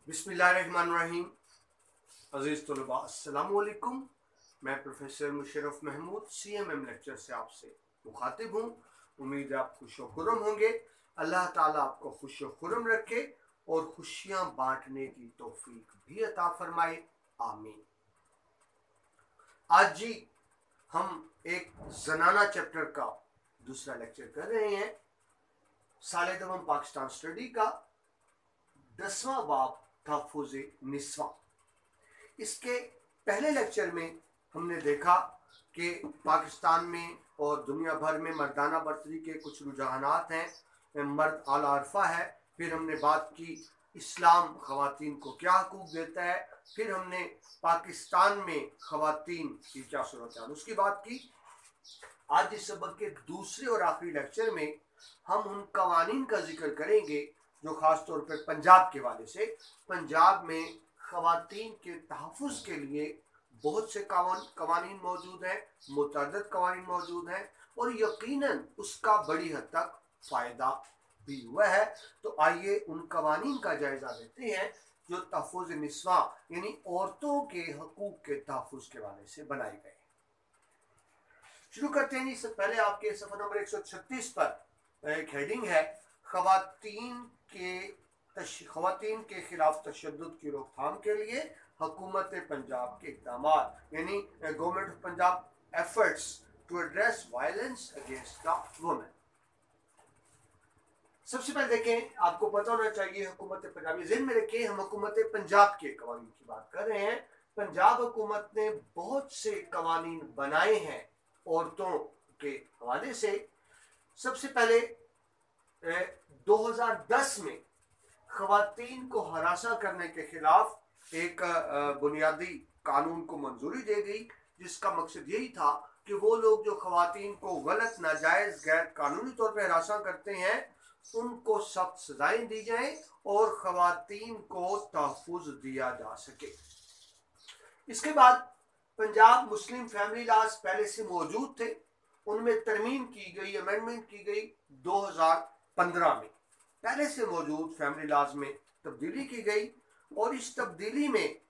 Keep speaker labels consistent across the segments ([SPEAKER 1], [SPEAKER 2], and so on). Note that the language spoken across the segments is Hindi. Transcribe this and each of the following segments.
[SPEAKER 1] बिस्मिल्लाहिर्रहमानिर्रहीम। अजीज़ तलबा अस्सलाम वालेकुम। मैं professor Musharraf Mahmood CMM lecture से आपसे मुखातिब हूँ। उम्मीद है आप खुश व खुर्रम होंगे। अल्लाह ताला आपको खुश व खुर्रम रखे और खुशियाँ बांटने की तौफीक भी अता फरमाए, आमीन। आज जी हम एक जनाना चैप्टर का दूसरा लेक्चर कर रहे हैं। साले दवम पाकिस्तान स्टडी का 10वां बाब तहफ़्फ़ुज़ निस्वा। इसके पहले लेक्चर में हमने देखा कि पाकिस्तान में और दुनिया भर में मर्दाना बर्तरी के कुछ रुझानात हैं, मर्द आला अरफा है। फिर हमने बात की इस्लाम ख़वातीन को क्या हकूक़ देता है। फिर हमने पाकिस्तान में ख़वातीन की क्या सूरत है उसकी बात की। आज इस सबक के दूसरे और आखिरी लेक्चर में हम उन कवानीन का जिक्र करेंगे जो ख़ास तौर पर पंजाब के वाले से, पंजाब में ख़वातीन के तहफ़्फ़ुज़ के लिए बहुत से कवानीन मौजूद हैं, मुतअद्दिद कवानीन मौजूद हैं और यकीनन उसका बड़ी हद तक फ़ायदा भी हुआ है। तो आइए उन कवानीन का जायज़ा लेते हैं जो तहफ़्फ़ुज़ निस्वा यानी औरतों के हकूक़ के तहफ़्फ़ुज़ के वाले से बनाए गए। शुरू करते हैं। इससे पहले आपके सफ़ा नंबर 136 पर एक हेडिंग है, ख़वातीन के खिलाफ तशद्दुद की रोकथाम के लिए हुकूमत पंजाब के इक़दाम, यानी government of Punjab efforts to address violence against the women. सबसे पहले देखें, आपको पता होना चाहिए हुकूमत पंजाब, ज़हन में रखिए हम हुकूमत पंजाब के कवानीन की बात कर रहे हैं। पंजाब हुकूमत ने बहुत से कवानीन बनाए हैं औरतों के हवाले से। सबसे पहले 2010 में ख़वातीन को हरासा करने के खिलाफ एक बुनियादी कानून को मंजूरी दे गई, जिसका मकसद यही था कि वो लोग जो ख़वातीन को गलत, नाजायज़, गैर कानूनी तौर पर हरासा करते हैं उनको सख्त सजाएं दी जाएं और ख़वातीन को तहफ़्फ़ुज़ दिया जा सके। इसके बाद पंजाब मुस्लिम फैमिली लॉज पहले से मौजूद थे, उनमें तरमीम की गई, अमेंडमेंट की गई 2015 में। पहले से मौजूद फैमिली लॉज में तब्दीली की गई और इस तब्दीली में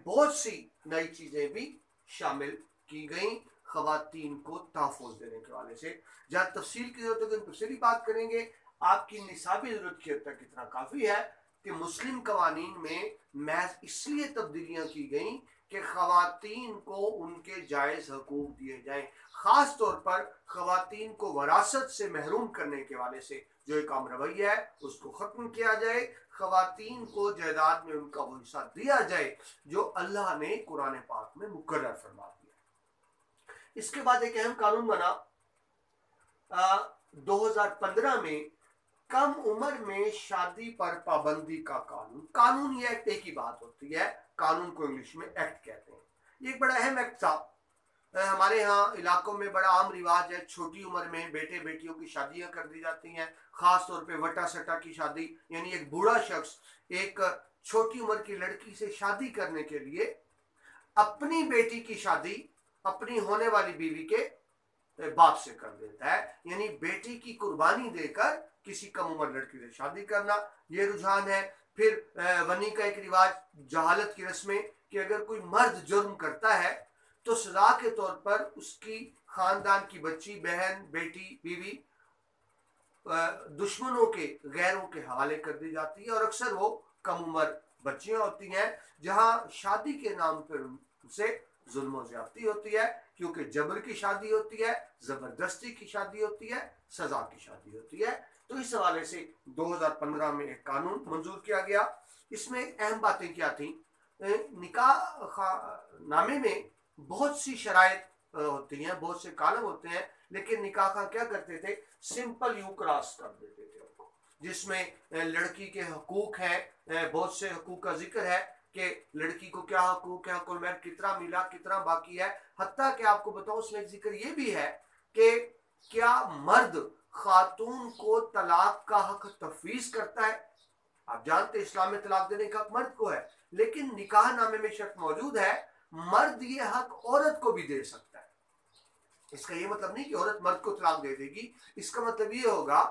[SPEAKER 1] बहुत सी नई चीज़ें भी शामिल की गई ख़वातीन को तहफ़्फ़ुज़ देने के वाले से। जहाँ तफसील की ज़रूरत है तफसीली बात करेंगे। आपकी निसाबी ज़रूरत की हद तक इतना काफ़ी है कि मुस्लिम कवानीन में महज इसलिए तब्दीलियाँ की गई कि ख़वातीन को उनके जायज़ हकूक़ दिए जाएँ। ख़ास तौर पर ख़वातीन को वरासत से महरूम करने के वाले से जो एक आम रवैया है उसको ख़त्म किया जाए। ख़वातीन को जायदाद में उनका वो हिस्सा दिया जाए जो अल्लाह ने कुरान पाक में मुकर्रर फरमा दिया। इसके बाद एक अहम कानून बना 2015 में, कम उम्र में शादी पर पाबंदी का कानून। कानून ये एक ही बात होती है, कानून को इंग्लिश में एक्ट कहते हैं। ये एक बड़ा अहम एक्ट था। हमारे यहाँ इलाकों में बड़ा आम रिवाज है, छोटी उम्र में बेटे बेटियों की शादियां कर दी जाती हैं। ख़ास तौर पे वटा सटा की शादी, यानी एक बूढ़ा शख्स एक छोटी उम्र की लड़की से शादी करने के लिए अपनी बेटी की शादी अपनी होने वाली बीवी के बाप से कर देता है, यानी बेटी की कुर्बानी देकर किसी कम उम्र लड़की से शादी करना, ये रुझान है। फिर वनी का एक रिवाज, जहालत की रस्में, कि अगर कोई मर्द जुर्म करता है तो सजा के तौर पर उसकी खानदान की बच्ची, बहन, बेटी, बीवी दुश्मनों के, गैरों के हवाले कर दी जाती है। और अक्सर वो कम उम्र बच्चियां होती हैं जहां शादी के नाम पर उनसे जुल्म ज़्यादती होती है, क्योंकि जबर की शादी होती है, ज़बरदस्ती की शादी होती है, सज़ा की शादी होती है। तो इस हवाले से 2015 में एक कानून मंजूर किया गया। इसमें अहम बातें क्या थी? निकाह नामे में बहुत सी शराइत होती हैं, बहुत से कालम होते हैं, लेकिन निकाह का क्या करते थे? सिंपल यू क्रॉस कर देते थे उनको, जिसमें लड़की के हकूक हैं, बहुत से हकूक का जिक्र है कि लड़की को क्या हकूक है, कुल महर कितना मिला, कितना बाकी है। हत्ता कि आपको बताऊं उसमें एक जिक्र ये भी है कि क्या मर्द खातून को तलाक का हक तफवीज करता है। आप जानते इस्लाम में तलाक देने का हक मर्द को है, लेकिन निकाह नामे में शर्त मौजूद है, मर्द ये हक औरत को भी दे सकता है। इसका ये मतलब नहीं कि औरत मर्द को तलाक दे देगी। इसका मतलब ये होगा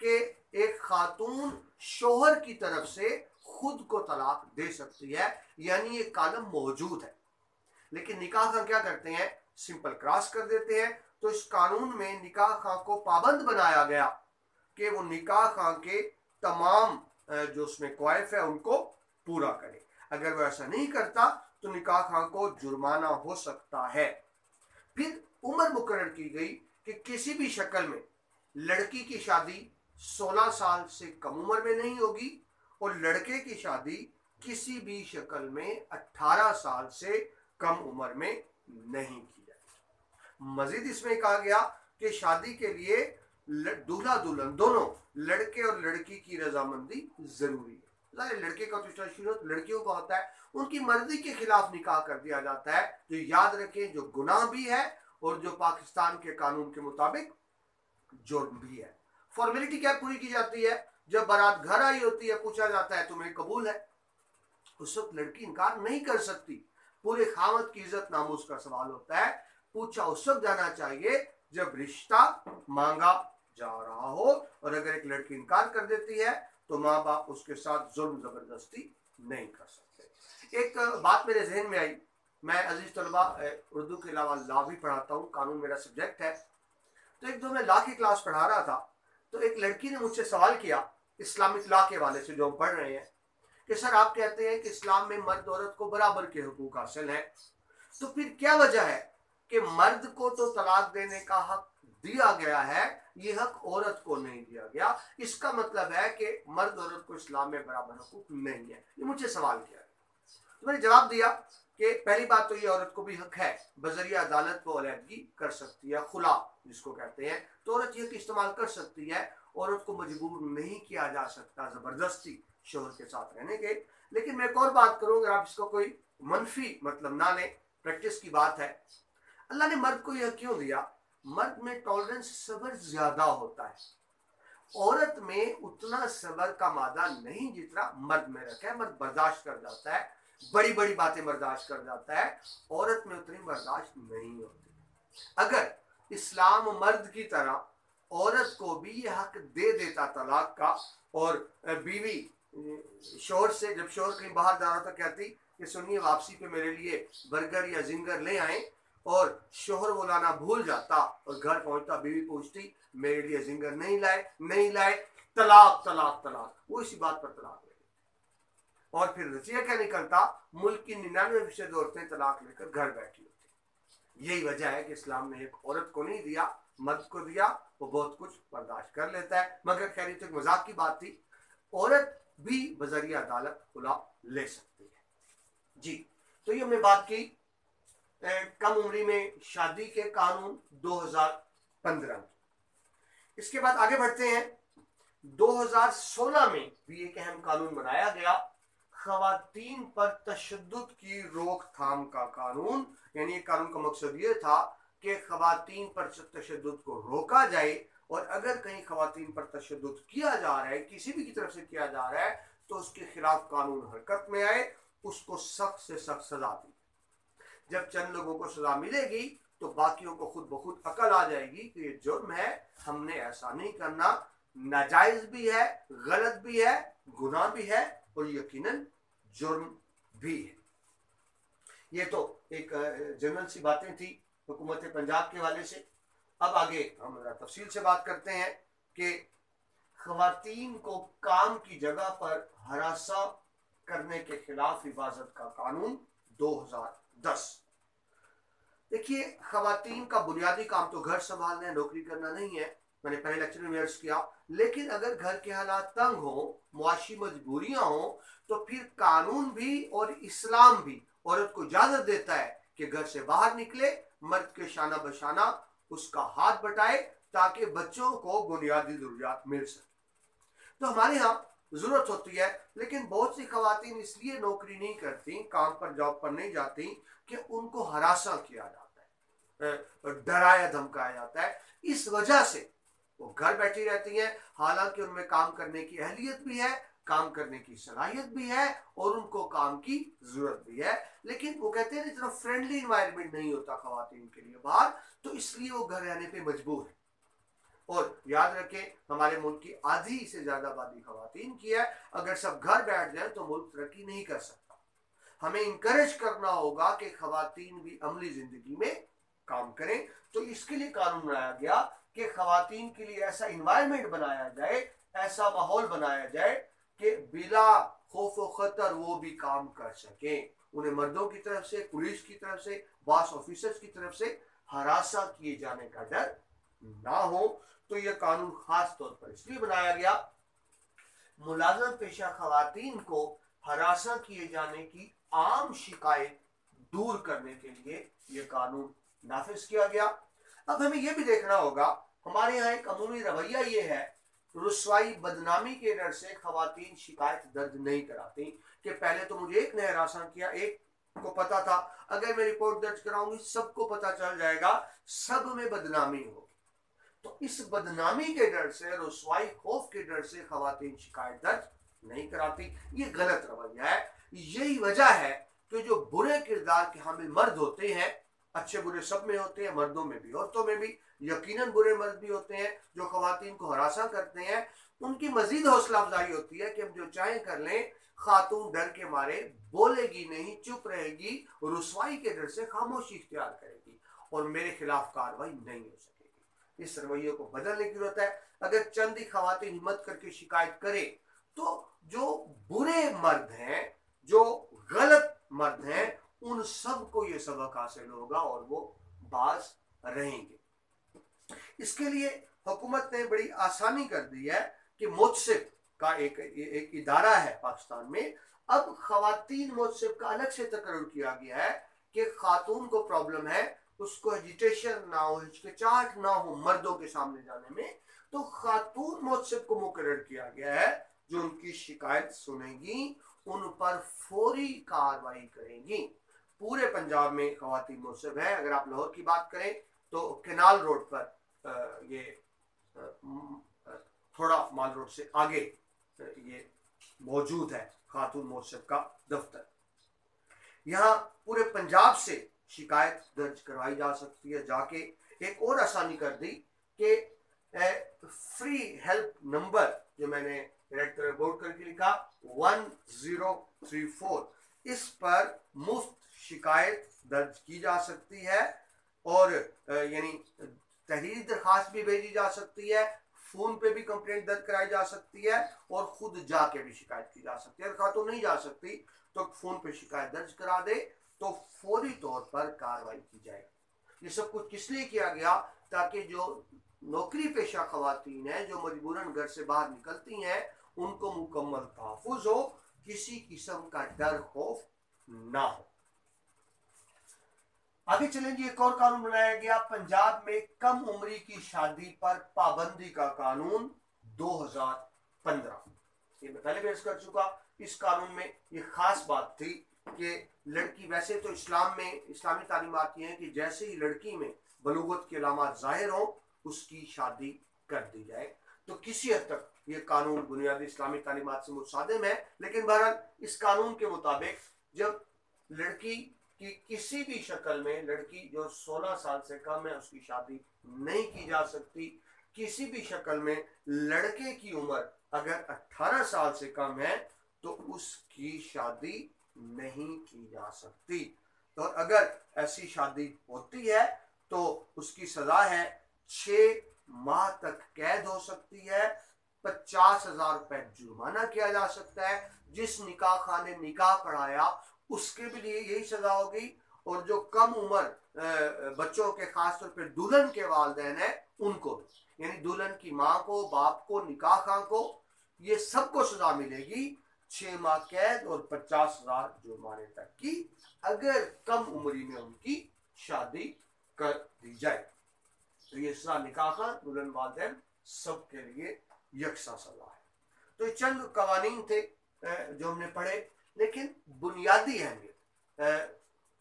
[SPEAKER 1] कि एक खातून शोहर की तरफ से खुद को तलाक दे सकती है, यानी ये कॉलम मौजूद है। लेकिन निकाह खां क्या करते हैं, सिंपल क्रॉस कर देते हैं। तो इस कानून में निकाह खां को पाबंद बनाया गया कि वो निकाह खां के तमाम जो उसमें क्वाइफ है उनको पूरा करे। अगर वो ऐसा नहीं करता तो निकाह खां को जुर्माना हो सकता है। फिर उम्र मुकर्रर की गई कि किसी भी शक्ल में लड़की की शादी 16 साल से कम उम्र में नहीं होगी और लड़के की शादी किसी भी शक्ल में 18 साल से कम उम्र में नहीं की जाएगी। मजीद इसमें कहा गया कि शादी के लिए दूल्हा दुल्हन दोनों लड़के और लड़की की रजामंदी जरूरी है। लड़के का तो शुरू लड़कियों का होता है, उनकी मर्जी के खिलाफ निकाह कर दिया जाता है, जो याद रखें जो गुनाह भी है और जो पाकिस्तान के कानून के मुताबिक जुर्म भी है। फॉर्मेलिटी क्या पूरी की जाती है, जब बारात घर आई होती है पूछा जाता है तुम्हें कबूल है, उस वक्त लड़की इनकार नहीं कर सकती। पूरे खामद की इज्जत नामूस का सवाल होता है, पूछा उस वक्त जाना चाहिए जब रिश्ता मांगा जा रहा हो, और अगर एक लड़की इनकार कर देती है तो माँ बाप उसके साथ जुल्म जबरदस्ती नहीं कर सकते। एक बात मेरे जहन में आई, मैं अजीज तलबा उर्दू के अलावा लॉ भी पढ़ाता हूँ, कानून मेरा सब्जेक्ट है। तो एक दो मैं लॉ की क्लास पढ़ा रहा था, तो एक लड़की ने मुझसे सवाल किया इस्लामिक लॉ के हवाले से जो हम पढ़ रहे हैं कि सर आप कहते हैं कि इस्लाम में मर्द औरत को बराबर के हुकूक हासिल हैं, तो फिर क्या वजह है कि मर्द को तो तलाक देने का हक दिया गया है, ये हक औरत को नहीं दिया गया? इसका मतलब है कि मर्द औरत को इस्लाम में बराबर हुकूक नहीं है। ये मुझे सवाल किया, तो मैंने जवाब दिया कि पहली बात तो ये औरत को भी हक है, बजरिया अदालत को अलहदगी कर सकती है, खुला जिसको कहते हैं, तो औरत ये इस्तेमाल कर सकती है। औरत को मजबूर नहीं किया जा सकता जबरदस्ती शोहर के साथ रहने के। लेकिन मैं एक और बात करूं, अगर आप इसको कोई मनफी मतलब ना लें, प्रैक्टिस की बात है। अल्लाह ने मर्द को यह क्यों दिया? मर्द में टॉलरेंस सब्र ज्यादा होता है, औरत में उतना सब्र का मादा नहीं जितना मर्द में रखा है। मर्द बर्दाश्त कर जाता है, बड़ी बड़ी बातें बर्दाश्त कर जाता है, औरत में उतनी बर्दाश्त नहीं होती। अगर इस्लाम मर्द की तरह औरत को भी यह हक दे देता तलाक का, और बीवी शोहर से जब शोहर कहीं बाहर जा रहा था कहती कि सुनिए वापसी पे मेरे लिए बर्गर या जिंगर ले आए, और शोहर वो लाना भूल जाता और घर पहुंचता बीवी पूछती मेरे लिए जिंगर नहीं लाए, तलाक तलाक तलाक, वो इसी बात पर तलाक ले। और फिर नतीजा क्या निकलता, मुल्क की 99% औरतें तलाक लेकर घर बैठी होती। यही वजह है कि इस्लाम ने एक औरत को नहीं दिया, मर्द को दिया, वो बहुत कुछ बर्दाश्त कर लेता है। मगर खैर ये तो एक मजाक की बात थी, औरत भी बजरिया अदालत खुला ले सकती है। जी, तो ये हमने बात की कम उम्री में शादी के कानून 2015। इसके बाद आगे बढ़ते हैं, 2016 में भी एक अहम कानून बनाया गया, खवातीन पर तशद्दुद की रोकथाम का कानून। यानी कानून का मकसद ये था कि खवातीन पर तशद्दुद को रोका जाए, और अगर कहीं खवातीन पर तशद्दुद किया जा रहा है, किसी भी की तरफ से किया जा रहा है, तो उसके खिलाफ कानून हरकत में आए, उसको सख्त से सख्त सजा दी। जब चंद लोगों को सजा मिलेगी तो बाकियों को खुद ब खुद अकल आ जाएगी कि ये जुर्म है, हमने ऐसा नहीं करना, नाजायज भी है, गलत भी है, गुनाह भी है, और यकीनन जुर्म भी है। ये तो एक जनरल सी बातें थी हुकूमत पंजाब के हवाले से। अब आगे हम तफसील से बात करते हैं कि खवातीन को काम की जगह पर हरासा करने के खिलाफ हिफाजत का कानून 2010। देखिए, खवातीन का बुनियादी काम तो घर संभालना है, नौकरी करना नहीं है, मैंने पहले लेक्चर में अर्ज किया। लेकिन अगर घर के हालात तंग हो, मुआशी मजबूरियां हो, तो फिर कानून भी और इस्लाम भी औरत को इजाजत देता है कि घर से बाहर निकले, मर्द के शाना बशाना उसका हाथ बटाए, ताकि बच्चों को बुनियादी जरूरियात मिल सके। तो हमारे यहाँ जरूरत होती है, लेकिन बहुत सी खवातीन इसलिए नौकरी नहीं करती, काम पर जॉब पर नहीं जाती कि उनको हरासा किया जाता है, डराया धमकाया जाता है। इस वजह से वो घर बैठी रहती हैं, हालांकि उनमें काम करने की अहलियत भी है, काम करने की सलाहियत भी है, और उनको काम की जरूरत भी है। लेकिन वो कहते हैं इतना फ्रेंडली इन्वायरमेंट नहीं होता खवातीन के लिए बाहर, तो इसलिए वो घर रहने पे मजबूर है। और याद रखें, हमारे मुल्क की आधी से ज्यादा आबादी खवातीन की है। अगर सब घर बैठ जाए तो मुल्क तरक्की नहीं कर सकता। हमें इंकरेज करना होगा कि खवातीन भी अमली जिंदगी में काम करें। तो इसके लिए कानून बनाया गया कि खवातीन के लिए ऐसा इन्वायरमेंट बनाया जाए, ऐसा माहौल बनाया जाए कि बिला खौफ व खतर वो भी काम कर सके। उन्हें मर्दों की तरफ से, पुलिस की तरफ से, बॉस ऑफिसर्स की तरफ से हरासा किए जाने का डर ना हो। तो यह कानून खास तौर पर इसलिए बनाया गया, मुलाजम पेशा खवातीन को हरासा किए जाने की आम शिकायत दूर करने के लिए यह कानून नाफिज किया गया। अब हमें यह भी देखना होगा, हमारे यहाँ एक अमूमी रवैया ये है, रुसवाई बदनामी के डर से खवातीन शिकायत दर्ज नहीं कराती कि पहले तो मुझे एक ने हरासा किया, एक को पता था, अगर मैं रिपोर्ट दर्ज कराऊंगी सबको पता चल जाएगा, सब में बदनामी होगी। तो इस बदनामी के डर से, रुसवाई खौफ के डर से खवातीन शिकायत दर्ज नहीं कराती। ये गलत रवैया है। यही वजह है कि जो बुरे किरदार के हामिल मर्द होते हैं, अच्छे बुरे सब में होते हैं, मर्दों में भी औरतों में भी, यकीनन बुरे मर्द भी होते हैं जो खवातीन को हरासा करते हैं, उनकी मजीद हौसला अफजाई होती है कि हम जो चाहें कर लें, खातून डर के मारे बोलेगी नहीं, चुप रहेगी, रुसवाई के डर से खामोशी इख्तियार करेगी और मेरे खिलाफ कार्रवाई नहीं हो सकेगी। इस रवैये को बदलने की जरूरत है। अगर चंद ही खवातीन हिम्मत करके शिकायत करे तो जो बुरे मर्द हैं, जो गलत मर्द हैं, उन सब को ये सबक हासिल होगा और वो बाज रहेंगे। इसके लिए हुकूमत ने बड़ी आसानी कर दी है कि मुतसिब का एक इदारा है पाकिस्तान में। अब खवातीन मुतसिब का अलग से तकर्रुर किया गया है कि खातून को प्रॉब्लम है, उसको एजिटेशन ना हो, हिचकिचाहट ना हो मर्दों के सामने जाने में, तो खातून मुतसिब को मुकर्रर किया गया है जो उनकी शिकायत सुनेगी, उन पर फौरी कार्रवाई करेगी। पूरे पंजाब में खवातीन मुतसिब है। अगर आप लाहौर की बात करें तो केनाल रोड पर ये थोड़ा माल रोड से आगे ये मौजूद है खातून मुतसिब का दफ्तर। यहाँ पूरे पंजाब से शिकायत दर्ज करवाई जा सकती है जाके। एक और आसानी कर दी कि फ्री हेल्प नंबर जो मैंने रेड कलर बोर्ड करके लिखा 1034, इस पर मुफ्त शिकायत दर्ज की जा सकती है और यानी तहरीरी दरखास्त भी भेजी जा सकती है, फोन पे भी कंप्लेंट दर्ज कराई जा सकती है और खुद जाके भी शिकायत की जा सकती है। अगर खातून नहीं जा सकती तो फोन पे शिकायत दर्ज करा दे तो फौरी तौर पर कार्रवाई की जाए। ये सब कुछ किस लिए किया गया? ताकि जो नौकरी पेशा खवातीन है जो मजबूरन घर से बाहर निकलती हैं, उनको मुकम्मल तहफ़्फ़ुज़ हो, किसी किस्म का डर खौफ ना हो। आगे चलेंगे। एक और कानून बनाया गया पंजाब में, कम उम्री की शादी पर पाबंदी का कानून 2015। ये मैं पहले पेश कर चुका। इस कानून में ये खास बात थी कि लड़की, वैसे तो इस्लाम में इस्लामी तालीमात ये हैं कि जैसे ही लड़की में बलूगत के अलामात जाहिर हो उसकी शादी कर दी जाए। तो किसी हद तक ये कानून बुनियादी इस्लामी तालीमात से मुतसादिम है, लेकिन बहरहाल इस कानून के मुताबिक जब लड़की की किसी भी शक्ल में, लड़की जो 16 साल से कम है उसकी शादी नहीं की जा सकती। किसी भी शक्ल में लड़के की उम्र अगर 18 साल से कम है तो उसकी शादी नहीं की जा सकती। तो अगर ऐसी शादी होती है तो उसकी सजा है 6 माह तक कैद हो सकती है, 50,000 रुपए जुर्माना किया जा सकता है। जिस निकाह खाने निकाह पढ़ाया उसके भी लिए यही सजा होगी, और जो कम उम्र बच्चों के, खासतौर पर दुल्हन के वालिदैन है उनको भी, यानी दुल्हन की माँ को, बाप को, निकाह खां को, ये सबको सजा मिलेगी 6 माह कैद और 50,000 जुर्माने तक की, अगर कम उम्री में उनकी शादी कर दी जाए। तो ये सजा निकाह खां, दुल्हन, वालिदैन सबके लिए यकसा सजा है। तो चंद कवानीन थे जो हमने पढ़े, लेकिन बुनियादी अहमियत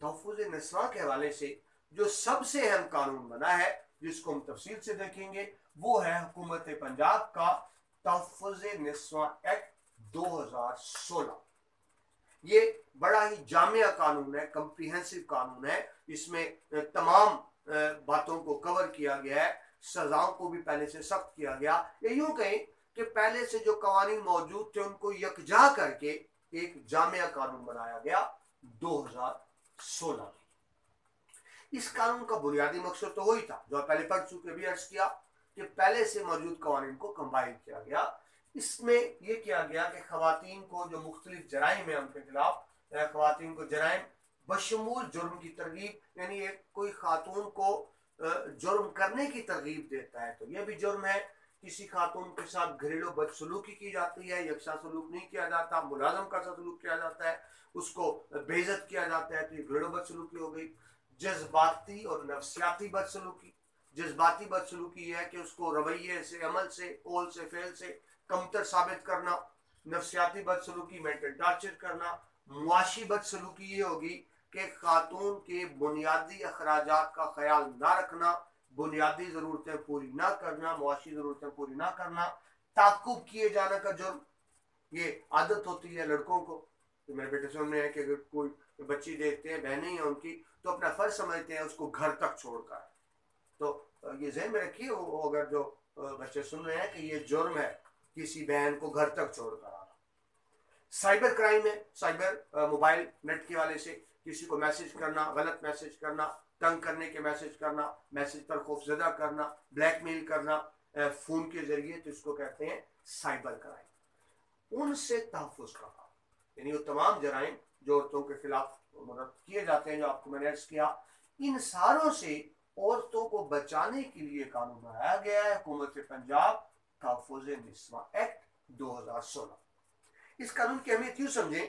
[SPEAKER 1] तहफ़्फ़ुज़ निस्वां के हवाले से जो सबसे अहम कानून बना है, जिसको हम तफसील से देखेंगे, वो है हुकूमत पंजाब का तहफ़्फ़ुज़ निस्वां एक्ट 2016। ये बड़ा ही जामिया कानून है, कम्प्रीहेंसिव कानून है। इसमें तमाम बातों को कवर किया गया है। सजाओं को भी पहले से सख्त किया गया। या यूं कहें कि पहले से जो कानून मौजूद थे उनको यकजा करके एक जामिया कानून बनाया गया 2016 में। इस कानून का बुनियादी मकसद तो वही था जो पहले पढ़ चुके, भी अर्ज किया कि पहले से मौजूद कानून को कंबाइन किया गया। इसमें यह किया गया कि खवातीन को जो मुख्तलिफ जराइम है उनके खिलाफ, खवातीन को जराइम बशमूल जुर्म की तरगीब, यानी एक कोई खातून को जुर्म करने की तरगीब देता है तो यह भी जुर्म है। किसी खातून के साथ घरेलू बदसलूकी की जाती है, यकसा सलूक नहीं किया जाता, मुलाजम का सलूक किया जाता है, उसको बेइज्जत किया जाता है तो ये घरेलू बदसलूकी हो गई। जज्बाती और नफ्सियाती बदसलूकी, जज्बाती बदसलूकी है कि उसको रवैये से, अमल से, कौल से, फेल से कमतर साबित करना। नफ्सियाती बदसलूकी मेंटल टॉर्चर करना। मुआशी बदसलूकी ये होगी कि खातून के बुनियादी अखराजात का ख्याल ना रखना, बुनियादी जरूरतें पूरी ना करना, मुआशी जरूरतें पूरी ना करना, ताकुब किए जाने का जुर्म। ये आदत होती है लड़कों को, तो मेरे बेटे सामने है कि अगर कोई बच्ची देखते हैं, बहनें हैं उनकी, तो अपना फर्ज समझते हैं उसको घर तक छोड़कर। तो ये ज़हन में रखिए, अगर जो बच्चे सुन रहे हैं कि ये जुर्म है किसी बहन को घर तक छोड़कर आना। साइबर क्राइम है, साइबर मोबाइल नेट के वाले से किसी को मैसेज करना, गलत मैसेज करना, तंग करने के मैसेज करना, मैसेज पर खौफजदा करना, ब्लैकमेल करना फोन के जरिए, तो इसको कहते हैं साइबर क्राइम। उनसे तहफ़्फ़ुज़ का काम, यानी वो तमाम जराइम जो औरतों के खिलाफ मदद किए जाते हैं जो आपको मैंने अर्ज किया, इन सारों से औरतों को बचाने के लिए कानून बनाया गया है हुकूमत पंजाब तहफ़्फ़ुज़ निस्वा एक्ट 2016। इस कानून की अहमियत यूं समझें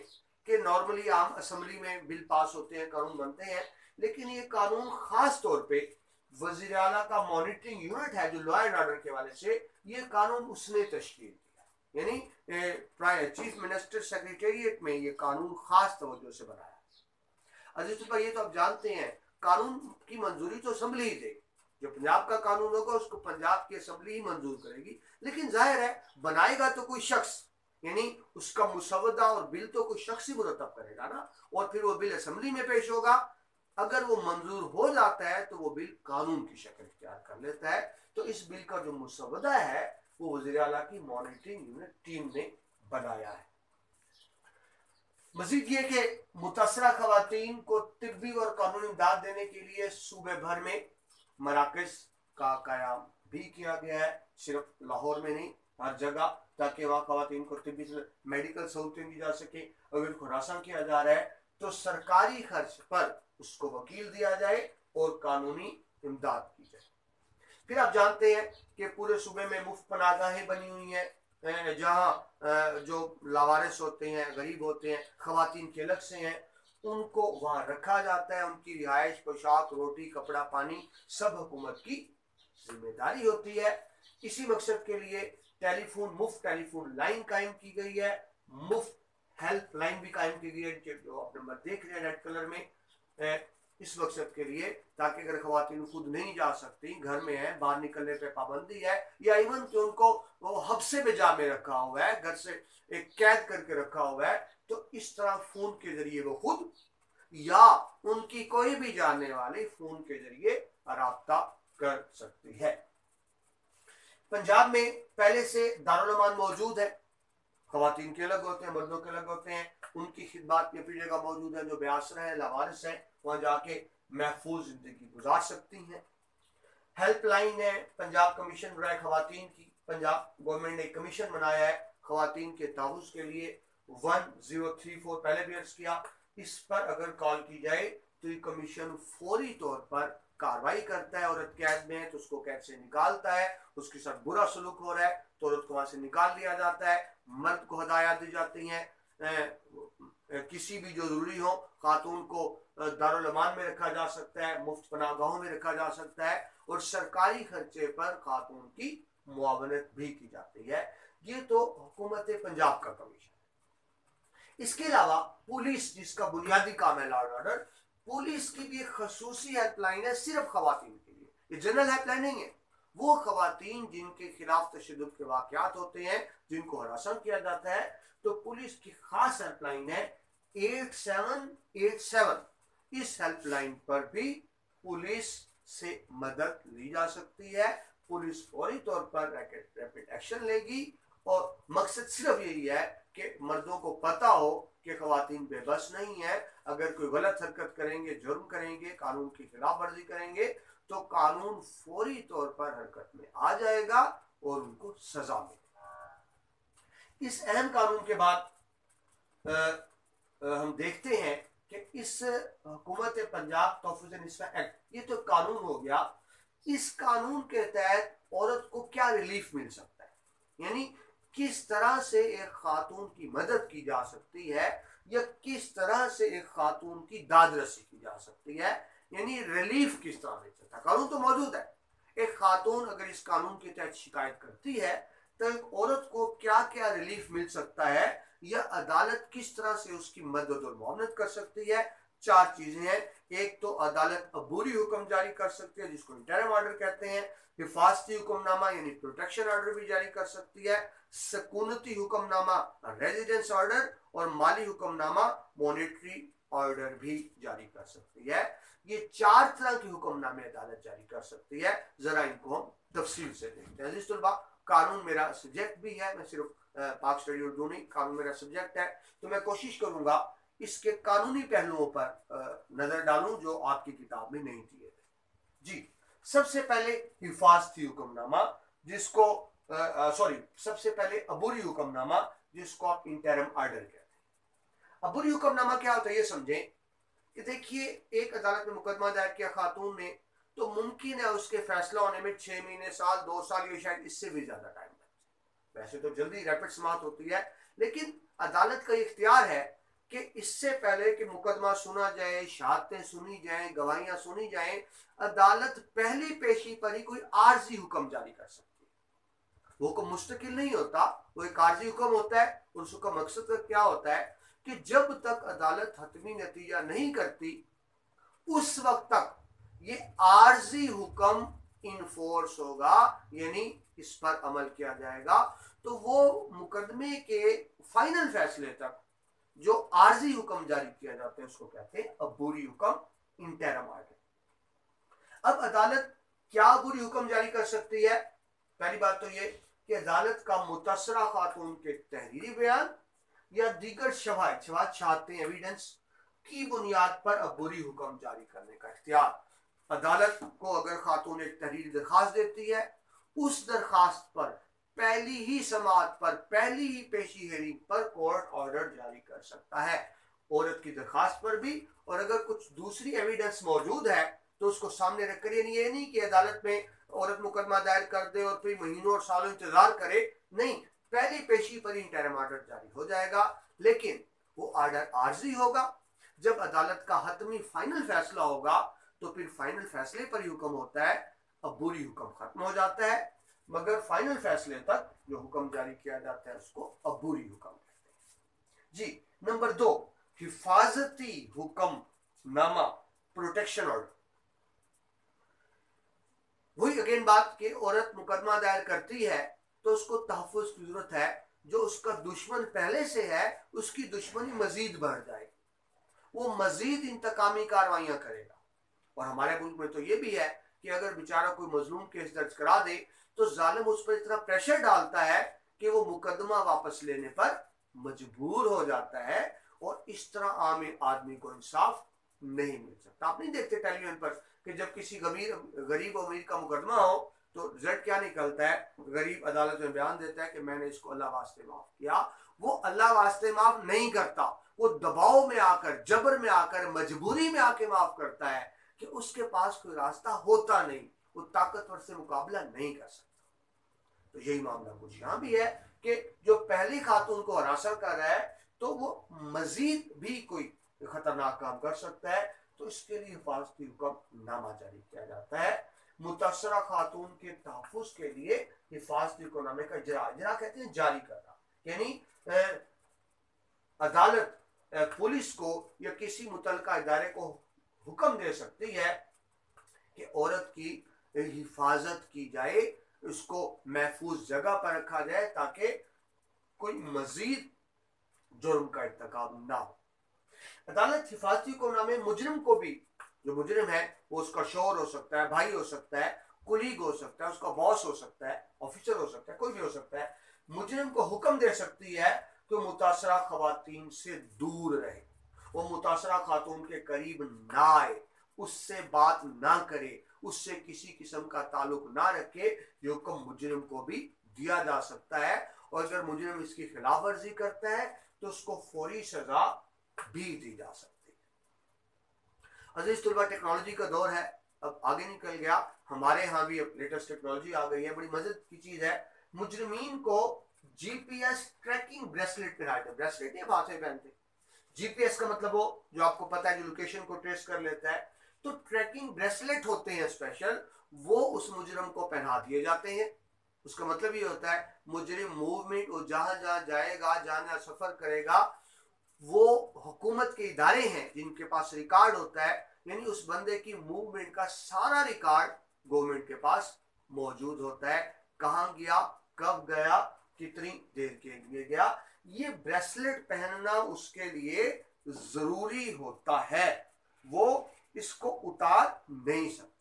[SPEAKER 1] कि नॉर्मली आम असम्बली में बिल पास होते हैं, कानून बनते हैं, लेकिन ये कानून खास तौर पे वज़ीर आला का मॉनिटरिंग यूनिट है जो लॉ एंड ऑर्डर के वाले से, ये कानून उसने तश्कील दिया, यानी चीफ मिनिस्टर सेक्रेटेरिएट में ये कानून खास तवज्जो से बनाया। अजीज भाई, ये तो आप जानते हैं कानून की मंजूरी तो असम्बली ही देगी, जो पंजाब का कानून होगा उसको पंजाब की असम्बली ही मंजूर करेगी, लेकिन जाहिर है बनाएगा तो कोई शख्स, यानी उसका मुसवदा और बिल तो कोई शख्स ही मुरतब करेगा ना, और फिर वो बिल असम्बली में पेश होगा। अगर वो मंजूर हो जाता है तो वो बिल कानून की शक्ल इख्तियार कर लेता है। तो इस बिल का जो मुसवदा है वो वज़ीर आला की मॉनिटरिंग यूनिट टीम ने बनाया है। मजीद ये कि मुतासरा खवातीन को तिब्बी और कानूनी इमदाद देने के लिए सूबे भर में मराकज़ का क़याम भी किया गया है, सिर्फ लाहौर में नहीं, हर जगह, ताकि वहाँ खवातीन को तिब्बी मेडिकल सहूलतें दी जा सके। अगर को हरासा किया जा रहा है तो सरकारी खर्च पर उसको वकील दिया जाए और कानूनी इमदाद की जाए। फिर आप जानते हैं कि पूरे सूबे में मुफ्त पनाहगाहें बनी हुई हैं, जहाँ जो लावारिस होते हैं, गरीब होते हैं, खवातीन के अलग से हैं, उनको वहाँ रखा जाता है। उनकी रिहाइश, पोशाक, रोटी, कपड़ा, पानी सब हुकूमत की जिम्मेदारी होती है। इसी मकसद के लिए मुफ्त टेलीफोन लाइन कायम की गई है, मुफ्त हेल्प लाइन भी कायम की गई है, जो आप नंबर देख रहे हैं रेड कलर में, इस मकसद के लिए, ताकि अगर खवातीन खुद नहीं जा सकती, घर में है, बाहर निकलने पे पाबंदी है, या इवन कि उनको वो हब्से में जामे रखा हुआ है, घर से एक कैद करके रखा हुआ है, तो इस तरह फोन के जरिए वो खुद या उनकी कोई भी जानने वाली फोन के जरिए राब्ता कर सकती है। पंजाब में पहले से दारुल अमान मौजूद है, खवातीन के अलग होते हैं, मर्दों के अलग होते हैं, उनकी खिदमत की अपनी जगह मौजूद है, जो बेआसरा है, लावारिस है, वहाँ जाके महफूज जिंदगी गुजार सकती हैं। हेल्पलाइन है पंजाब कमीशन बराए खवातीन की, पंजाब गवर्नमेंट ने कमीशन बनाया है खवातीन के तहफ़्फ़ुज़ के लिए, 1034 पहले भी अर्ज किया। इस पर अगर कॉल की जाए तो ये कमीशन फौरी तौर पर कार्रवाई करता है। औरत कैद में है तो उसको कैद से निकालता है, उसके साथ बुरा सलूक हो रहा है तो औरत को वहां से निकाल दिया जाता है, मर्द को हदायत दी जाती हैं, किसी भी जो जरूरी हो, खातून को दारुल अमान में रखा जा सकता है, मुफ्त पनाहगाहों में रखा जा सकता है, और सरकारी खर्चे पर खातून की मुआवनत भी की जाती है। ये तो हुकूमत पंजाब का कमीशन। इसके अलावा पुलिस, जिसका बुनियादी काम है लॉ एंड ऑर्डर, पुलिस की भी एक खसूसी हेल्पलाइन है सिर्फ खवातीन के लिए, ये जनरल हेल्पलाइन नहीं है। वो खवातीन जिनके खिलाफ तशद्दुद के वाक़यात होते हैं, जिनको हरासा किया जाता है, तो पुलिस की खास हेल्पलाइन है 8787। इस हेल्पलाइन पर भी पुलिस से मदद ली जा सकती है, पुलिस फौरी तौर पर रैपिड एक्शन लेगी और मकसद सिर्फ यही है कि मर्दों को पता हो कि खवातीन बेबस नहीं है। अगर कोई गलत हरकत करेंगे, जुर्म करेंगे, कानून की खिलाफ वर्जी करेंगे तो कानून फौरी तौर पर हरकत में आ जाएगा और उनको सजा मिलेगी। इस अहम कानून के बाद हम देखते हैं कि इस हुकूमत पंजाब तहफ़्फ़ुज़ निस्वां एक्ट, ये तो कानून हो गया। इस कानून के तहत औरत को क्या रिलीफ मिल सकता है, यानी किस तरह से एक खातून की मदद की जा सकती है या किस तरह से एक खातून की दादरसी की जा सकती है, यानी रिलीफ किस तरह मिल सकता है। कानून तो मौजूद है। एक खातून अगर इस कानून के तहत शिकायत करती है तो एक औरत को क्या क्या रिलीफ मिल सकता है या अदालत किस तरह से उसकी मदद और मुआवनत कर सकती है। 4 चीजें हैं। एक तो अदालत अबूरी हुक्म जारी कर सकती है जिसको इंटरिम ऑर्डर कहते हैं। हिफाजती हुक्मनामा यानी प्रोटेक्शन ऑर्डर भी जारी कर सकती है। सकूनती हुक्मनामा रेजिडेंस ऑर्डर और माली हुक्मनामा मॉनेटरी ऑर्डर भी जारी कर सकती है। ये 4 तरह के हुक्मनामे अदालत जारी कर सकती है। जरा इनको हम तफसील से देखते हैं। अजीज तुलबा, कानून मेरा सब्जेक्ट भी है, मैं सिर्फ पाक स्टडी उर्दू नहीं, कानून मेरा सब्जेक्ट है, तो मैं कोशिश करूंगा इसके कानूनी पहलुओं पर नजर डालूं जो आपकी किताब में नहीं दिए थे। जी, सबसे पहले हिफाजती हुक्मनामा, जिसको सबसे पहले अबूरी हुक्मनामा, जिसको आप इंटरिम ऑर्डर कहते हैं। अबूरी हुक्मनामा क्या होता है ये समझें कि देखिए, एक अदालत में मुकदमा दायर किया खातून ने, तो मुमकिन है उसके फैसला होने में 6 महीने, साल, 2 साल या शायद इससे भी ज्यादा टाइम लग जाए। वैसे तो जल्दी रैपिड समाअत होती है, लेकिन अदालत का इख्तियार है कि इससे पहले कि मुकदमा सुना जाए, शहादतें सुनी जाएं, गवाहियां सुनी जाएं, अदालत पहली पेशी पर ही कोई आर्जी हुक्म जारी कर सकती है। वो हुक्म मुस्तकिल नहीं होता, वो एक आर्जी हुक्म होता है। और उसका मकसद क्या होता है कि जब तक अदालत हतमी नतीजा नहीं करती उस वक्त तक ये आर्जी हुक्म इनफोर्स होगा, यानी इस पर अमल किया जाएगा। तो वो मुकदमे के फाइनल फैसले तक जो आर्जी हुक्म जारी किया जाता है उसको कहते हैं अबूरी हुक्म, इंटरिम ऑर्डर। अब अदालत क्या अबूरी हुक्म जारी कर सकती है? पहली बात तो ये कि अदालत का मुतासरा खातून के तहरीरी बयान या दीगर शवाहिद, शहादतें, एविडेंस की बुनियाद पर अबूरी हुक्म जारी करने का इख्तियार। अदालत को अगर खातून एक तहरीरी दरखास्त देती है, उस दरखास्त पर पहली ही समाअत पर, पहली ही पेशी हेरिंग पर कोर्ट ऑर्डर जारी कर सकता है, औरत की दरखास्त पर भी। और अगर कुछ दूसरी एविडेंस मौजूद है तो उसको सामने रखकर, ये नहीं कि अदालत में औरत मुकदमा दायर कर दे और फिर महीनों और सालों इंतजार करे, नहीं, पहली पेशी पर इंटरिम ऑर्डर जारी हो जाएगा। लेकिन वो ऑर्डर आर्जी होगा। जब अदालत का हतमी फाइनल फैसला होगा तो फिर फाइनल फैसले पर ही हुक्म होता है, अबूरी हुक्म खत्म हो जाता है। मगर फाइनल फैसले तक जो हुक्म जारी किया जाता है उसको अबूरी हुक्म कहते हैं। जी, नंबर 2, हिफाजती हुक्मनामा, प्रोटेक्शन ऑर्डर। वही अगेन बात कि औरत मुकदमा दायर करती है तो उसको तहफ़्फ़ुज़ की जरूरत है। जो उसका दुश्मन पहले से है उसकी दुश्मनी मजीद बढ़ जाएगी, वो मजीद इंतकामी कार्रवाइयां करेगा। और हमारे मुल्क में तो ये भी है कि अगर बेचारा कोई मजलूम केस दर्ज करा दे तो जालिम उस पर इतना प्रेशर डालता है कि वो मुकदमा वापस लेने पर मजबूर हो जाता है और इस तरह आम आदमी को इंसाफ नहीं मिल सकता। आप नहीं देखते टेलीविजन पर कि जब किसी गरीब अमीर का मुकदमा हो तो रिजल्ट क्या निकलता है? गरीब अदालत में बयान देता है कि मैंने इसको अल्लाह वास्ते माफ किया। वो अल्लाह वास्ते माफ नहीं करता, वो दबाव में आकर, जबर में आकर, मजबूरी में आके माफ करता है कि उसके पास कोई रास्ता होता नहीं, वो ताकतवर से मुकाबला नहीं कर सकता। तो यही मामला कुछ यहाँ भी है कि जो पहली खातून को हरासा कर रहा है तो वो मजीद भी कोई खतरनाक काम कर सकता है, तो इसके लिए हिफाजती हुक्मनामा जारी किया जाता है। मुतासरा खातून के तहफ़्फ़ुज़ के लिए हिफाजती हुक्मनामे का इजरा कहते हैं जारी करना, यानी अदालत पुलिस को या किसी मुतलका इदारे को हुक्म दे सकती है कि औरत की हिफाजत की जाए, उसको महफूज जगह पर रखा जाए ताकि कोई मजीद जुर्म का इर्तिकाब ना हो। अदालत हिफाजती हुक्मनामे मुजरिम को भी, जो मुजरिम है वो उसका शौहर हो सकता है, भाई हो सकता है, कुलीग हो सकता है, उसका बॉस हो सकता है, ऑफिसर हो सकता है, कोई भी हो सकता है, मुजरिम को हुक्म दे सकती है कि मुतासरा खवातीन से दूर रहे, वो मुतासरा खातून के करीब ना आए, उससे बात ना करे, उससे किसी किस्म का ताल्लुक ना रखे। ये हुक्म मुजरिम को भी दिया जा सकता है, और अगर मुजरिम इसकी खिलाफ वर्जी करता है तो उसको फौरी सजा भी दी जा सकती है। अजीज तुलबा, टेक्नोलॉजी का दौर है, अब आगे निकल गया, हमारे यहाँ भी अब लेटेस्ट टेक्नोलॉजी आ गई है, बड़ी मदद की चीज है। मुजरिमीन को जीपीएस ट्रैकिंग ब्रेसलेट पहनाए थे, ब्रेसलेट ये बात है पहनते, जीपीएस का मतलब वो जो आपको पता है, जो लोकेशन को ट्रेस कर लेता है, तो ट्रैकिंग ब्रेसलेट होते हैं स्पेशल, वो उस मुजरिम को पहना दिए जाते हैं। उसका मतलब ये होता है मुजरिम मूवमेंट, वो जहां जहां जाएगा, जहां सफर करेगा, वो हुकूमत के इदारे हैं जिनके पास रिकॉर्ड होता है, यानी उस बंदे की मूवमेंट का सारा रिकॉर्ड गवर्नमेंट के पास मौजूद होता है, कहां गया, कब गया, कितनी देर के लिए गया। ये ब्रेसलेट पहनना उसके लिए जरूरी होता है, वो इसको उतार नहीं सकता।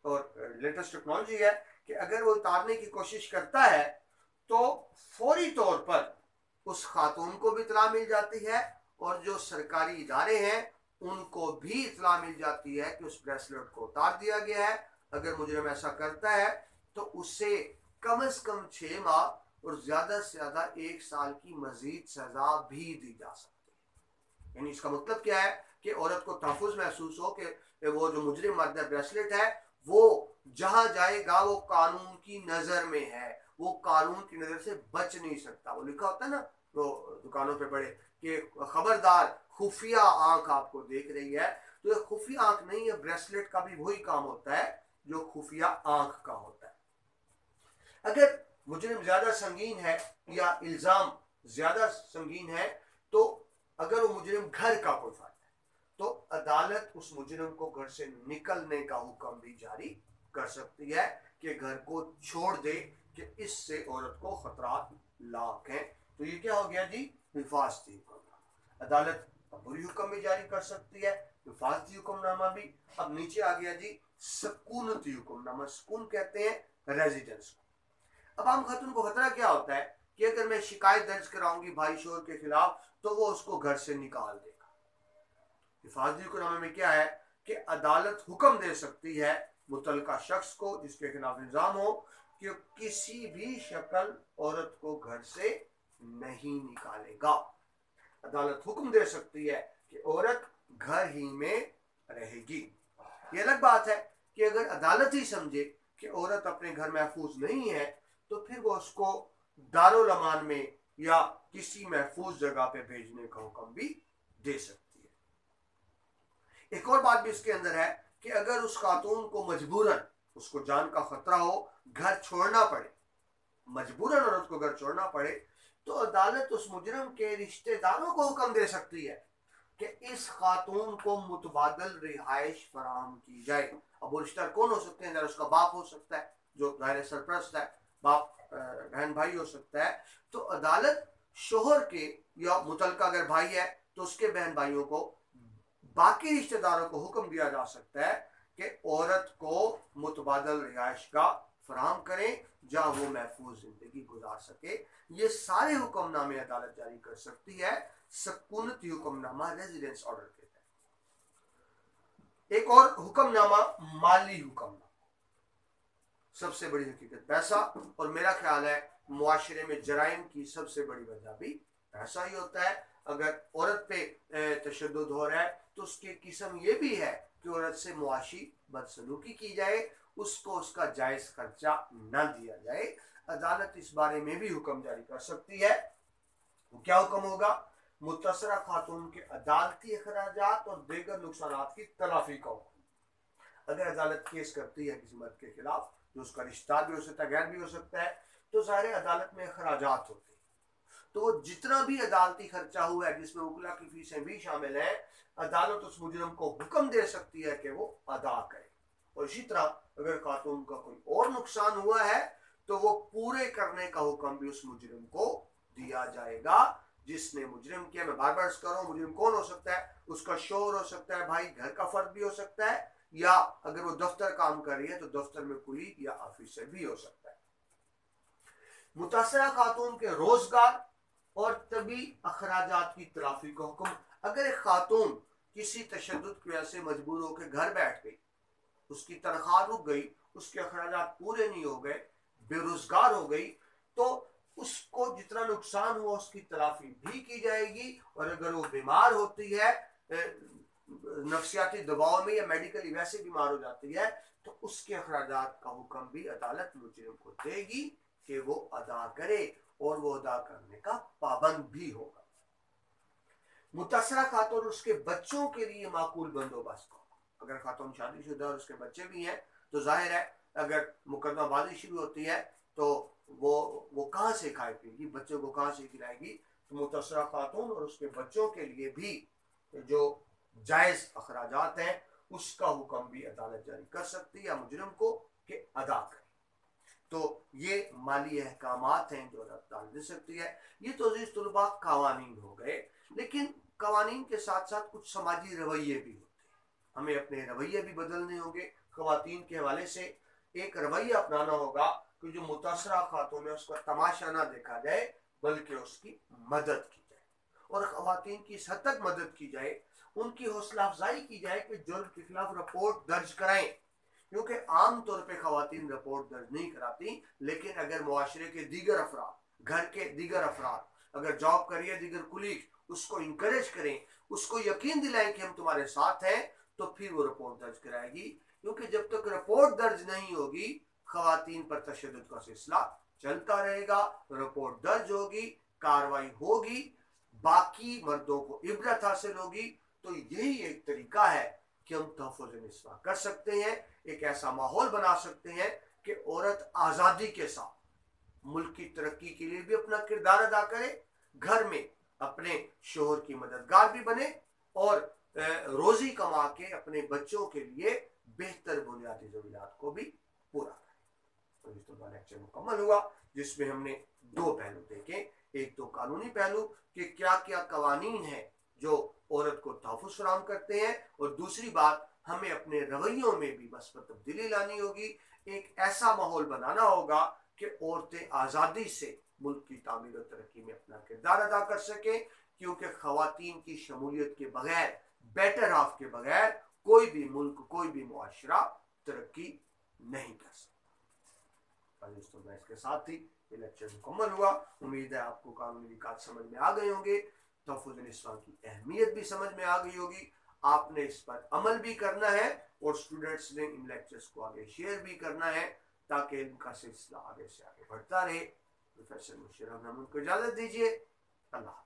[SPEAKER 1] और लेटेस्ट टेक्नोलॉजी है कि अगर वो उतारने की कोशिश करता है तो फौरी तौर पर उस खातून को भी इतला मिल जाती है, और जो सरकारी इदारे हैं उनको भी इतला मिल जाती है कि उस ब्रेसलेट को उतार दिया गया है। अगर मुजरिम ऐसा करता है तो उसे कम से कम 6 माह और ज्यादा से ज्यादा 1 साल की मजीद सजा भी दी जा सकती है। यानी इसका मतलब क्या है कि औरत को तहफुज महसूस हो कि वो जो मुजरिम मर्द ब्रेसलेट है, वो जहां जाएगा वो कानून की नजर में है, वो कानून की नजर से बच नहीं सकता। वो लिखा होता है ना वो दुकानों पे पड़े कि खबरदार खुफिया आंख आपको देख रही है, तो ये खुफिया आंख नहीं है, ब्रेसलेट का भी वही काम होता है जो खुफिया आंख का होता है। अगर मुजरिम ज्यादा संगीन है या इल्जाम ज्यादा संगीन है, तो अगर वो मुजरिम घर का कोई फर्द है तो अदालत उस मुजरिम को घर से निकलने का हुक्म भी जारी कर सकती है कि घर को छोड़ दे, कि इससे औरत को खतरात लाक हैं। तो ये क्या हो गया जी, हिफाजती हुक्मनामा। अदालत बुरी हुक्म भी जारी कर सकती है, हिफाजती हुक्मनामा भी। अब नीचे आ गया जी सकूनती हुक्मनामा, सुकून कहते हैं रेजिडेंस को। अब आम खातून को खतरा क्या होता है कि अगर मैं शिकायत दर्ज कराऊंगी भाई शोर के खिलाफ तो वो उसको घर से निकाल देगा। हिफाजती हुक्मनामे में क्या है कि अदालत हुक्म दे सकती है मुतलका शख्स को जिसके खिलाफ इल्जाम हो कि किसी भी शक्ल औरत को घर से नहीं निकालेगा। अदालत हुक्म दे सकती है कि औरत घर ही में रहेगी। ये अलग बात है कि अगर अदालत ही समझे कि औरत अपने घर महफूज नहीं है, तो फिर वो उसको दारुल अमान में या किसी महफूज जगह पे भेजने का हुक्म भी दे सकती है। एक और बात भी इसके अंदर है कि अगर उस खातून को मजबूरन, उसको जान का खतरा हो, घर छोड़ना पड़े, मजबूरन औरत को घर छोड़ना पड़े, तो अदालत उस मुजरिम के रिश्तेदारों को हुक्म दे सकती है कि इस खातून को मुतबादल रिहाइश फराहम की जाए। अब वो रिश्तेदार कौन हो सकते हैं? उसका बाप हो सकता है जो ज़ाहिर सरपरस्त है, बाप बहन भाई हो सकता है। तो अदालत शोहर के या मुतलका अगर भाई है तो उसके बहन भाइयों को, बाकी रिश्तेदारों को हुक्म दिया जा सकता है कि औरत को मुतबादल रिहाइश का फराहम करें जहां वो महफूज जिंदगी गुजार सके। ये सारे हुक्मनामे अदालत जारी कर सकती है, सकूनती हुक्मनामा रेजिडेंस ऑर्डर कहते हैं। एक और हुक्मनामा माली हुक्मनामा, सबसे बड़ी हकीकत पैसा, और मेरा ख्याल है मुआशरे में जराइम की सबसे बड़ी वजह भी पैसा ही होता है। अगर औरत पे तशद्दुद हो रहा है तो उसकी किस्म ये भी है कि औरत से मुआशी बदसलूकी की जाए, उसको उसका जायज खर्चा न दिया जाए। अदालत इस बारे में भी हुक्म जारी कर सकती है। क्या हुक्म होगा? मुतसरा खातून के अदालती अखराजात और दीगर नुकसानात की तलाफी का हुक्म। अगर अदालत केस करती है किसी मर्द के खिलाफ, जो उसका रिश्तेदार भी हो सकता है, गैर भी हो सकता है, तो सारे अदालत में अखराजात होते हैं, तो जितना भी अदालती खर्चा हुआ है जिसमें वकला की फीसें भी शामिल हैं, अदालत उस मुजरिम को हुक्म दे सकती है कि वो अदा करे। और इसी तरह अगर खातून का कोई और नुकसान हुआ है तो वो पूरे करने का हुक्म भी उस मुजरिम को दिया जाएगा जिसने मुजरिम किया। मैं बार बार कर रहा हूं, मुजरिम कौन हो सकता है? उसका शोहर हो सकता है, भाई, घर का फर्द भी हो सकता है, या अगर वो दफ्तर काम कर रही है तो दफ्तर में कुलीग या ऑफिसर भी हो सकता है। मुतासरा खातून के रोजगार और तभी अखराजात की तलाफी का हुक्म। अगर एक खातून किसी तशद्दुद की वजह से मजबूर होकर घर बैठ गई, उसकी तनख्वाह रुक गई, उसके अखराजात पूरे नहीं हो गए, बेरोजगार हो गई, तो उसको जितना नुकसान हुआ उसकी तलाफी भी की जाएगी। और अगर वो बीमार होती है, नफ्सियाती दबाव में या मेडिकली वैसे बीमार हो जाती है, तो उसके अखराजात का हुक्म भी अदालत मुजरिम को देगी कि वो अदा करे, और वो अदा करने का पाबंद भी होगा। मुतासरा खातून और उसके बच्चों के लिए माकूल बंदोबस्त हो। अगर खातून शादीशुदा और उसके बच्चे भी हैं तो जाहिर है अगर मुकदमाबाजी शुरू होती है तो वो कहाँ से खाए पिएगी, बच्चों को कहाँ से खिलाएगी। तो मुतासरा खातून और उसके बच्चों के लिए भी जो जायज अखराजात हैं उसका हुक्म भी अदालत जारी कर सकती है या मुजरिम को कि अदा करे। तो ये माली अहकामात हैं जो अदालत दे सकती है। ये तो अजीज तुलबा कवानीन हो गए, लेकिन कवानीन के साथ साथ कुछ समाजी रवैये भी होते हैं। हमें अपने रवैये भी बदलने होंगे। खवातीन के हवाले से एक रवैया अपनाना होगा कि जो मुतासरा खातून है उसका तमाशा ना देखा जाए बल्कि उसकी मदद की जाए, और खवातीन की इस हद तक मदद की जाए, उनकी हौसला अफजाई की जाए कि जुर्म के खिलाफ रिपोर्ट दर्ज कराएं। क्योंकि आमतौर पर खवातीन रिपोर्ट दर्ज नहीं कराती, लेकिन अगर मुआशरे के दीगर अफराद, घर के दीगर अफराद, अगर जॉब करिए दीगर कुलीग उसको इंकरेज करें, उसको यकीन दिलाएं कि हम तुम्हारे साथ हैं, तो फिर वो रिपोर्ट दर्ज कराएगी। क्योंकि जब तक रिपोर्ट दर्ज नहीं होगी खवातीन पर तशद्दुद का सिलसिला चलता रहेगा। रिपोर्ट दर्ज होगी, कार्रवाई होगी, बाकी मर्दों को इबरत हासिल होगी। तो यही एक तरीका है कि हम तहफ़्फ़ुज़ निस्वा कर सकते हैं, एक ऐसा माहौल बना सकते हैं कि औरत आज़ादी के साथ मुल्क की तरक्की के लिए भी अपना किरदार अदा करे, घर में अपने शोहर की मददगार भी बने, और रोजी कमा के अपने बच्चों के लिए बेहतर बुनियादी ज़रूरियात को भी पूरा करें। तो इस तरह लेक्चर मुकम्मल हुआ जिसमें हमने दो पहलू देखे। एक तो कानूनी पहलू कि क्या क्या कवानीन है जो औरत को तहफ़्फ़ुज़ फराहम करते हैं, और दूसरी बात हमें अपने रवैयों में भी बस तब्दीली लानी होगी। एक ऐसा माहौल बनाना होगा कि औरतें आज़ादी से मुल्क की तामीर और तरक्की में अपना किरदार अदा कर सकें। क्योंकि खवातीन की शमूलियत के बगैर, बेटर हाफ के बगैर कोई भी मुल्क, कोई भी मुआशरा तरक्की नहीं कर सकता। तो इसके साथ ही ये लेक्चर मुकम्मल हुआ। उम्मीद है आपको कानूनी निकात समझ में आ गए होंगे, तहफ़्फ़ुज़ निस्वा की अहमियत भी समझ में आ गई होगी। आपने इस पर अमल भी करना है और स्टूडेंट्स ने इन लेक्चर्स को आगे शेयर भी करना है ताकि इनका सिलसिला आगे से आगे बढ़ता रहे। प्रोफेसर मुशीर अहमद को इजाज़त दीजिए। अल्लाह।